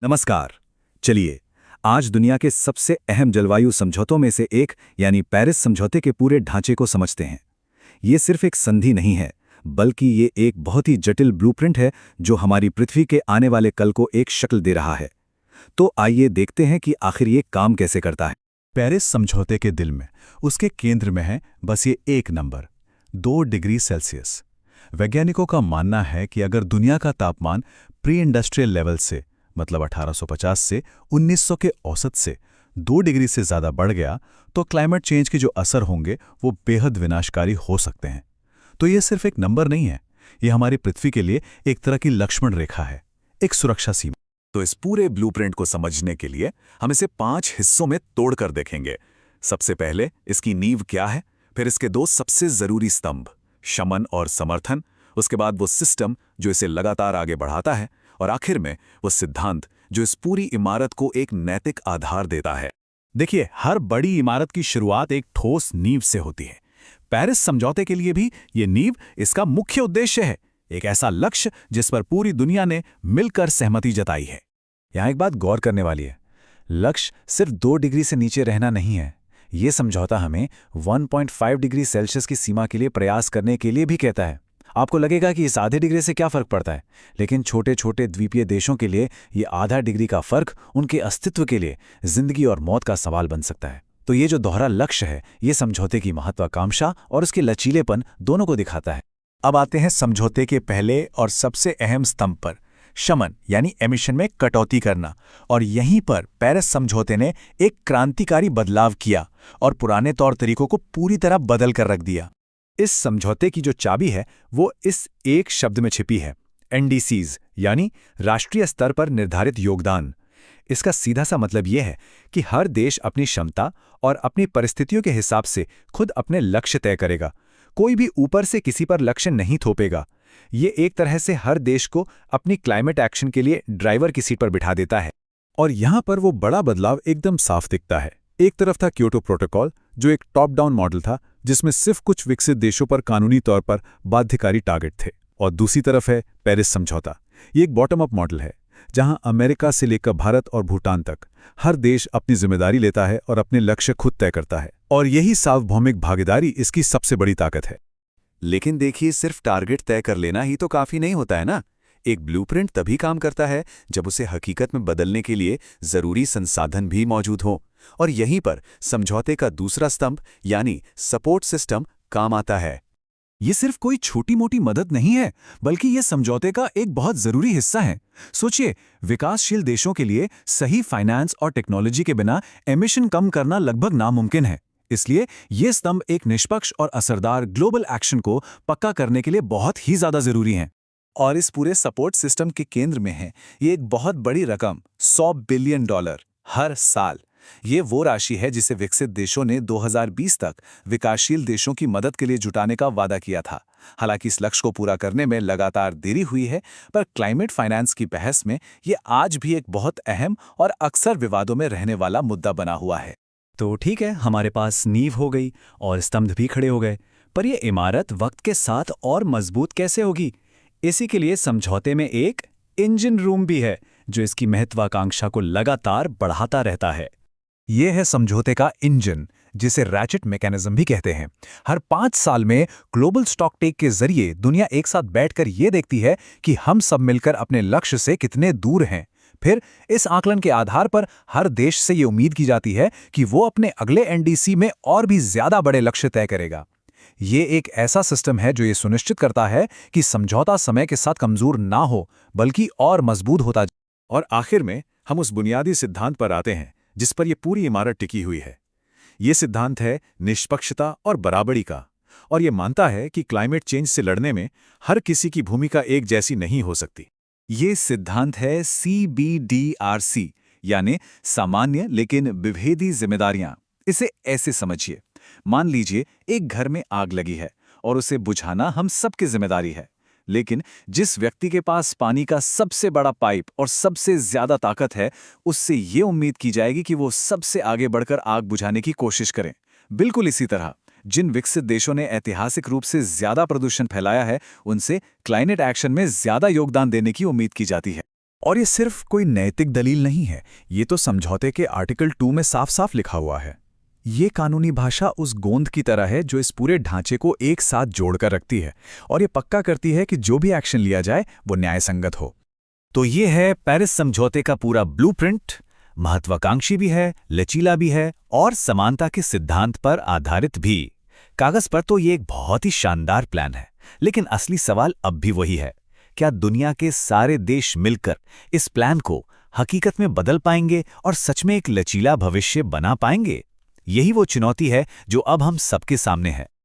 नमस्कार। चलिए आज दुनिया के सबसे अहम जलवायु समझौतों में से एक यानी पेरिस समझौते के पूरे ढांचे को समझते हैं। ये सिर्फ एक संधि नहीं है, बल्कि ये एक बहुत ही जटिल ब्लूप्रिंट है जो हमारी पृथ्वी के आने वाले कल को एक शक्ल दे रहा है। तो आइए देखते हैं कि आखिर ये काम कैसे करता है। पेरिस समझौते के दिल में, उसके केंद्र में है बस ये एक नंबर, 2 डिग्री सेल्सियस। वैज्ञानिकों का मानना है कि अगर दुनिया का तापमान प्री इंडस्ट्रियल लेवल से मतलब 1850 से 1900 के औसत से 2 डिग्री से ज़्यादा बढ़ गया तो क्लाइमेट चेंज के जो असर होंगे वो बेहद विनाशकारी हो सकते हैं। तो ये सिर्फ एक नंबर नहीं है, ये हमारी पृथ्वी के लिए एक तरह की लक्ष्मण रेखा है, एक सुरक्षा सीमा। तो इस पूरे ब्लूप्रिंट को समझने के लिए हम इसे 5 हिस्सों में तोड़कर देखेंगे। सबसे पहले इसकी नींव क्या है, फिर इसके 2 सबसे जरूरी स्तंभ, शमन और समर्थन, उसके बाद वो सिस्टम जो इसे लगातार आगे बढ़ाता है, और आखिर में वो सिद्धांत जो इस पूरी इमारत को एक नैतिक आधार देता है। देखिए, हर बड़ी इमारत की शुरुआत एक ठोस नींव से होती है। पेरिस समझौते के लिए भी ये नींव इसका मुख्य उद्देश्य है, एक ऐसा लक्ष्य जिस पर पूरी दुनिया ने मिलकर सहमति जताई है। यहाँ एक बात गौर करने वाली है, लक्ष्य सिर्फ 2 डिग्री से नीचे रहना नहीं है। ये समझौता हमें 1.5 डिग्री सेल्सियस की सीमा के लिए प्रयास करने के लिए भी कहता है। आपको लगेगा कि इस आधे डिग्री से क्या फर्क पड़ता है, लेकिन छोटे छोटे द्वीपीय देशों के लिए ये आधा डिग्री का फर्क उनके अस्तित्व के लिए जिंदगी और मौत का सवाल बन सकता है। तो ये जो दोहरा लक्ष्य है, ये समझौते की महत्वाकांक्षा और उसके लचीलेपन दोनों को दिखाता है। अब आते हैं समझौते के पहले और सबसे अहम स्तंभ पर, शमन यानी एमिशन में कटौती करना। और यहीं पर पेरिस समझौते ने एक क्रांतिकारी बदलाव किया और पुराने तौर तरीकों को पूरी तरह बदल कर रख दिया। इस समझौते की जो चाबी है वो इस एक शब्द में छिपी है, एनडीसीज यानी राष्ट्रीय स्तर पर निर्धारित योगदान। इसका सीधा सा मतलब यह है कि हर देश अपनी क्षमता और अपनी परिस्थितियों के हिसाब से खुद अपने लक्ष्य तय करेगा। कोई भी ऊपर से किसी पर लक्ष्य नहीं थोपेगा। ये एक तरह से हर देश को अपनी क्लाइमेट एक्शन के लिए ड्राइवर की सीट पर बिठा देता है। और यहाँ पर वो बड़ा बदलाव एकदम साफ दिखता है। एक तरफ था क्योटो प्रोटोकॉल, जो एक टॉप डाउन मॉडल था जिसमें सिर्फ कुछ विकसित देशों पर कानूनी तौर पर बाध्यकारी टारगेट थे, और दूसरी तरफ है पेरिस समझौता। ये एक बॉटम अप मॉडल है जहां अमेरिका से लेकर भारत और भूटान तक हर देश अपनी जिम्मेदारी लेता है और अपने लक्ष्य खुद तय करता है, और यही सार्वभौमिक भागीदारी इसकी सबसे बड़ी ताकत है। लेकिन देखिए, सिर्फ टारगेट तय कर लेना ही तो काफी नहीं होता है ना। एक ब्लूप्रिंट तभी काम करता है जब उसे हकीकत में बदलने के लिए जरूरी संसाधन भी मौजूद हों, और यहीं पर समझौते का दूसरा स्तंभ यानी सपोर्ट सिस्टम काम आता है। ये सिर्फ कोई छोटी मोटी मदद नहीं है, बल्कि ये समझौते का एक बहुत जरूरी हिस्सा है। सोचिए, विकासशील देशों के लिए सही फाइनेंस और टेक्नोलॉजी के बिना एमिशन कम करना लगभग नामुमकिन है। इसलिए ये स्तंभ एक निष्पक्ष और असरदार ग्लोबल एक्शन को पक्का करने के लिए बहुत ही ज्यादा जरूरी हैं। और इस पूरे सपोर्ट सिस्टम के केंद्र में है ये एक बहुत बड़ी रकम, $100 बिलियन हर साल। ये वो राशि है जिसे विकसित देशों ने 2020 तक विकासशील देशों की मदद के लिए जुटाने का वादा किया था। हालांकि इस लक्ष्य को पूरा करने में लगातार देरी हुई है, पर क्लाइमेट फाइनेंस की बहस में ये आज भी एक बहुत अहम और अक्सर विवादों में रहने वाला मुद्दा बना हुआ है। तो ठीक है, हमारे पास नींव हो गई और स्तंभ भी खड़े हो गए, पर यह इमारत वक्त के साथ और मजबूत कैसे होगी? इसी के लिए समझौते में एक इंजन रूम भी है जो इसकी महत्वाकांक्षा को लगातार बढ़ाता रहता है। ये है समझौते का इंजन, जिसे रैचेट मैकेनिज्म भी कहते हैं। हर 5 साल में ग्लोबल स्टॉक टेक के जरिए दुनिया एक साथ बैठकर ये देखती है कि हम सब मिलकर अपने लक्ष्य से कितने दूर हैं। फिर इस आकलन के आधार पर हर देश से ये उम्मीद की जाती है कि वो अपने अगले एनडीसी में और भी ज्यादा बड़े लक्ष्य तय करेगा। ये एक ऐसा सिस्टम है जो ये सुनिश्चित करता है कि समझौता समय के साथ कमजोर ना हो, बल्कि और मजबूत होता जाए। और आखिर में हम उस बुनियादी सिद्धांत पर आते हैं जिस पर यह पूरी इमारत टिकी हुई है। ये सिद्धांत है निष्पक्षता और बराबरी का, और ये मानता है कि क्लाइमेट चेंज से लड़ने में हर किसी की भूमिका एक जैसी नहीं हो सकती। ये सिद्धांत है CBDRC यानी सामान्य लेकिन विभेदी जिम्मेदारियां। इसे ऐसे समझिए, मान लीजिए एक घर में आग लगी है और उसे बुझाना हम सबकी जिम्मेदारी है, लेकिन जिस व्यक्ति के पास पानी का सबसे बड़ा पाइप और सबसे ज्यादा ताकत है, उससे ये उम्मीद की जाएगी कि वो सबसे आगे बढ़कर आग बुझाने की कोशिश करें। बिल्कुल इसी तरह जिन विकसित देशों ने ऐतिहासिक रूप से ज्यादा प्रदूषण फैलाया है, उनसे क्लाइमेट एक्शन में ज्यादा योगदान देने की उम्मीद की जाती है। और ये सिर्फ कोई नैतिक दलील नहीं है, ये तो समझौते के आर्टिकल 2 में साफ साफ लिखा हुआ है। ये कानूनी भाषा उस गोंद की तरह है जो इस पूरे ढांचे को एक साथ जोड़कर रखती है और ये पक्का करती है कि जो भी एक्शन लिया जाए वो न्यायसंगत हो। तो ये है पेरिस समझौते का पूरा ब्लूप्रिंट। महत्वाकांक्षी भी है, लचीला भी है और समानता के सिद्धांत पर आधारित भी। कागज पर तो ये एक बहुत ही शानदार प्लान है, लेकिन असली सवाल अब भी वही है, क्या दुनिया के सारे देश मिलकर इस प्लान को हकीकत में बदल पाएंगे और सच में एक लचीला भविष्य बना पाएंगे? यही वो चुनौती है जो अब हम सबके सामने है।